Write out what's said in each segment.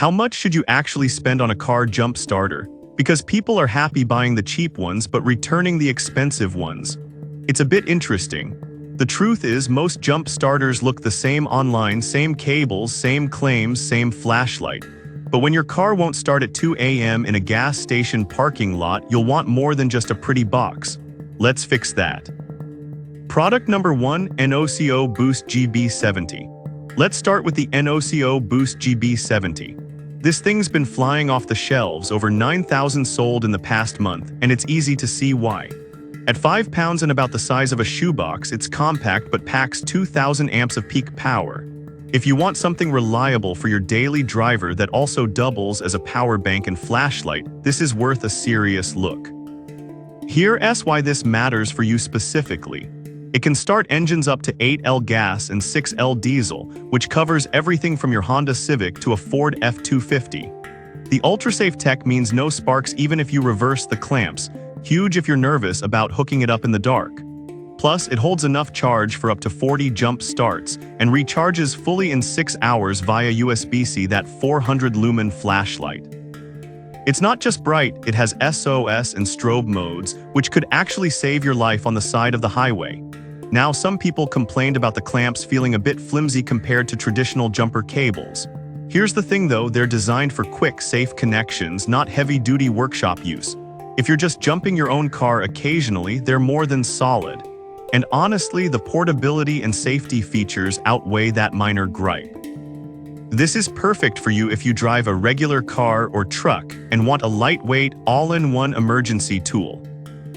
How much should you actually spend on a car jump starter? Because people are happy buying the cheap ones but returning the expensive ones. It's a bit interesting. The truth is, most jump starters look the same online, same cables, same claims, same flashlight. But when your car won't start at 2 a.m. in a gas station parking lot, you'll want more than just a pretty box. Let's fix that. Product number 1, NOCO Boost GB70. Let's start with the NOCO Boost GB70. This thing's been flying off the shelves, over 9,000 sold in the past month, and it's easy to see why. At 5 pounds and about the size of a shoebox, it's compact but packs 2,000 amps of peak power. If you want something reliable for your daily driver that also doubles as a power bank and flashlight, this is worth a serious look. Here's why this matters for you specifically. It can start engines up to 8L gas and 6L diesel, which covers everything from your Honda Civic to a Ford F-250. The ultra-safe tech means no sparks even if you reverse the clamps, huge if you're nervous about hooking it up in the dark. Plus, it holds enough charge for up to 40 jump starts and recharges fully in 6 hours via USB-C, that 400-lumen flashlight. It's not just bright, it has SOS and strobe modes, which could actually save your life on the side of the highway. Now, some people complained about the clamps feeling a bit flimsy compared to traditional jumper cables. Here's the thing though, they're designed for quick, safe connections, not heavy-duty workshop use. If you're just jumping your own car occasionally, they're more than solid. And honestly, the portability and safety features outweigh that minor gripe. This is perfect for you if you drive a regular car or truck and want a lightweight, all-in-one emergency tool.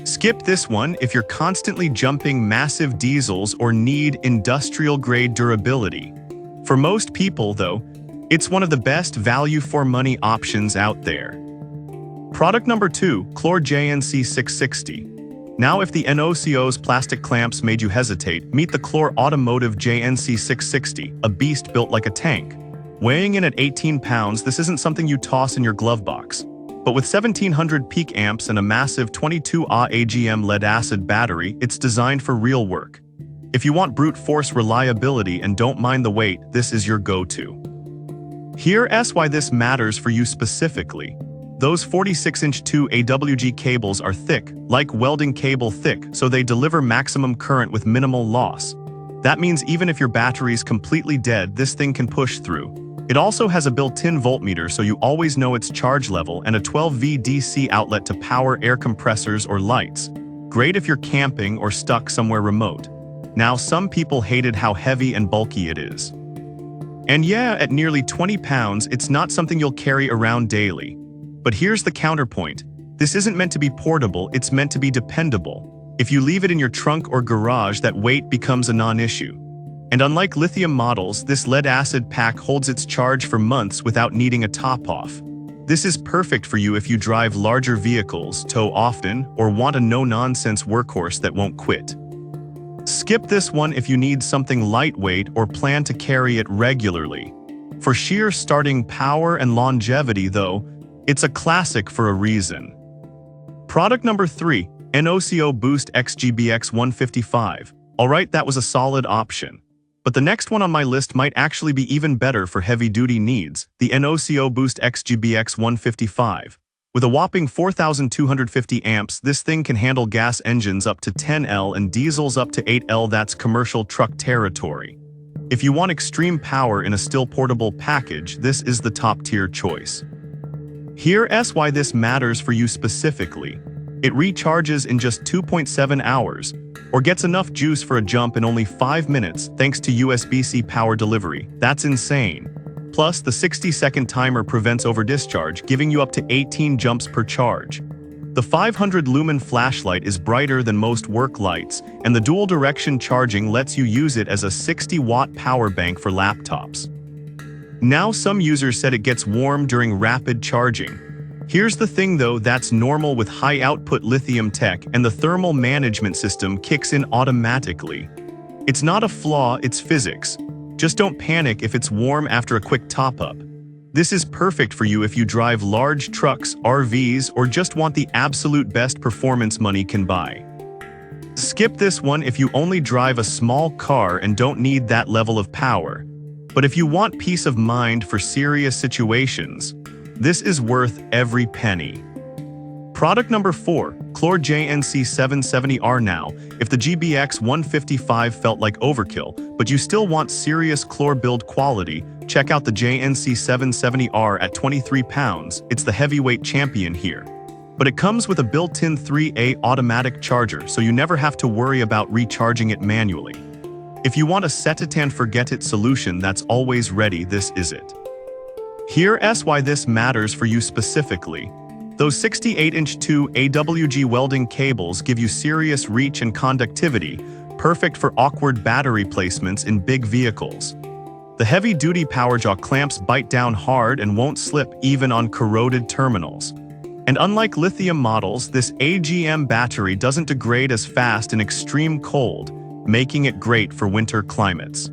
Skip this one if you're constantly jumping massive diesels or need industrial-grade durability. For most people, though, it's one of the best value-for-money options out there. Product number 2, Chlor JNC660. Now, if the NOCO's plastic clamps made you hesitate, meet the Chlor Automotive JNC660, a beast built like a tank. Weighing in at 18 pounds, this isn't something you toss in your glove box. But with 1700 peak amps and a massive 22Ah AGM lead-acid battery, it's designed for real work. If you want brute force reliability and don't mind the weight, this is your go-to. Here's why this matters for you specifically. Those 46-inch 2AWG cables are thick, like welding cable thick, so they deliver maximum current with minimal loss. That means even if your battery's completely dead, this thing can push through. It also has a built-in voltmeter, so you always know its charge level, and a 12V DC outlet to power air compressors or lights. Great if you're camping or stuck somewhere remote. Now, some people hated how heavy and bulky it is. And yeah, at nearly 20 pounds, it's not something you'll carry around daily. But here's the counterpoint. This isn't meant to be portable, it's meant to be dependable. If you leave it in your trunk or garage, that weight becomes a non-issue. And unlike lithium models, this lead-acid pack holds its charge for months without needing a top-off. This is perfect for you if you drive larger vehicles, tow often, or want a no-nonsense workhorse that won't quit. Skip this one if you need something lightweight or plan to carry it regularly. For sheer starting power and longevity, though, it's a classic for a reason. Product number 3, NOCO Boost XGBX 155. Alright, that was a solid option. But the next one on my list might actually be even better for heavy-duty needs, the NOCO Boost XGBX 155. With a whopping 4,250 amps, this thing can handle gas engines up to 10L and diesels up to 8L, that's commercial truck territory. If you want extreme power in a still portable package, this is the top-tier choice. Here's why this matters for you specifically. It recharges in just 2.7 hours, or gets enough juice for a jump in only 5 minutes thanks to USB-C power delivery. That's insane. Plus, the 60-second timer prevents overdischarge, giving you up to 18 jumps per charge. The 500-lumen flashlight is brighter than most work lights, and the dual-direction charging lets you use it as a 60-watt power bank for laptops. Now, some users said it gets warm during rapid charging. Here's the thing though, that's normal with high-output lithium tech, and the thermal management system kicks in automatically. It's not a flaw, it's physics. Just don't panic if it's warm after a quick top-up. This is perfect for you if you drive large trucks, RVs, or just want the absolute best performance money can buy. Skip this one if you only drive a small car and don't need that level of power. But if you want peace of mind for serious situations, this is worth every penny. Product number 4, Clore JNC770R. Now, if the GBX 155 felt like overkill, but you still want serious Clore build quality, check out the JNC770R at 23 pounds. It's the heavyweight champion here. But it comes with a built-in 3A automatic charger, so you never have to worry about recharging it manually. If you want a set-it-and-forget-it solution that's always ready, this is it. Here's why this matters for you specifically. Those 68-inch 2 AWG welding cables give you serious reach and conductivity, perfect for awkward battery placements in big vehicles. The heavy-duty power jaw clamps bite down hard and won't slip even on corroded terminals. And unlike lithium models, this AGM battery doesn't degrade as fast in extreme cold, making it great for winter climates.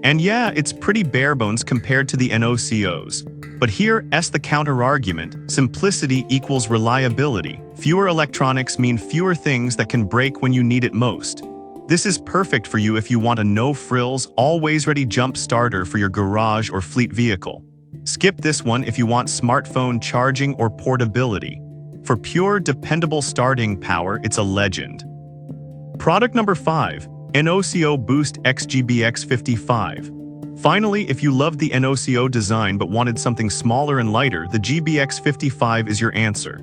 And yeah, it's pretty bare bones compared to the NOCOs. But here's the counter-argument: simplicity equals reliability. Fewer electronics mean fewer things that can break when you need it most. This is perfect for you if you want a no-frills, always-ready jump starter for your garage or fleet vehicle. Skip this one if you want smartphone charging or portability. For pure, dependable starting power, it's a legend. Product number 5, NOCO Boost XGBX55. Finally, if you loved the NOCO design but wanted something smaller and lighter, the GBX55 is your answer.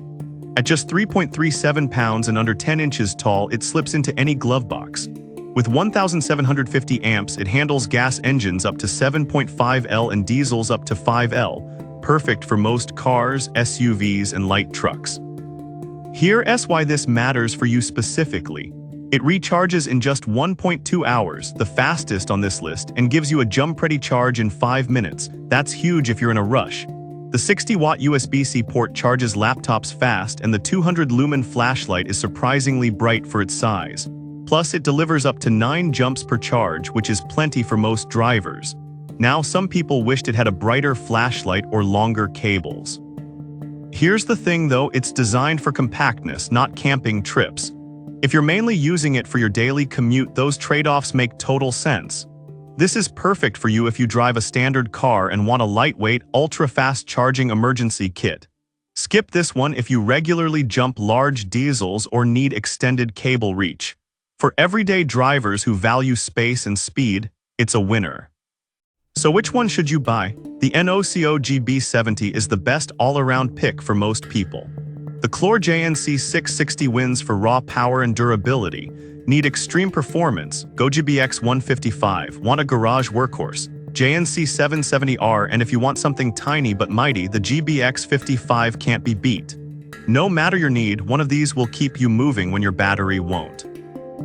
At just 3.37 pounds and under 10 inches tall, it slips into any glove box. With 1,750 amps, it handles gas engines up to 7.5 L and diesels up to 5 L, perfect for most cars, SUVs, and light trucks. Here's why this matters for you specifically. It recharges in just 1.2 hours, the fastest on this list, and gives you a jump-ready charge in 5 minutes. That's huge if you're in a rush. The 60-watt USB-C port charges laptops fast, and the 200-lumen flashlight is surprisingly bright for its size. Plus, it delivers up to 9 jumps per charge, which is plenty for most drivers. Now, some people wished it had a brighter flashlight or longer cables. Here's the thing though, it's designed for compactness, not camping trips. If you're mainly using it for your daily commute, those trade-offs make total sense. This is perfect for you if you drive a standard car and want a lightweight, ultra-fast charging emergency kit. Skip this one if you regularly jump large diesels or need extended cable reach. For everyday drivers who value space and speed, it's a winner. So which one should you buy? The NOCO GB70 is the best all-around pick for most people. The Clore JNC660 wins for raw power and durability. Need extreme performance? Go GBX 155. Want a garage workhorse? JNC770R. And if you want something tiny but mighty, the GBX 55 can't be beat. No matter your need, one of these will keep you moving when your battery won't.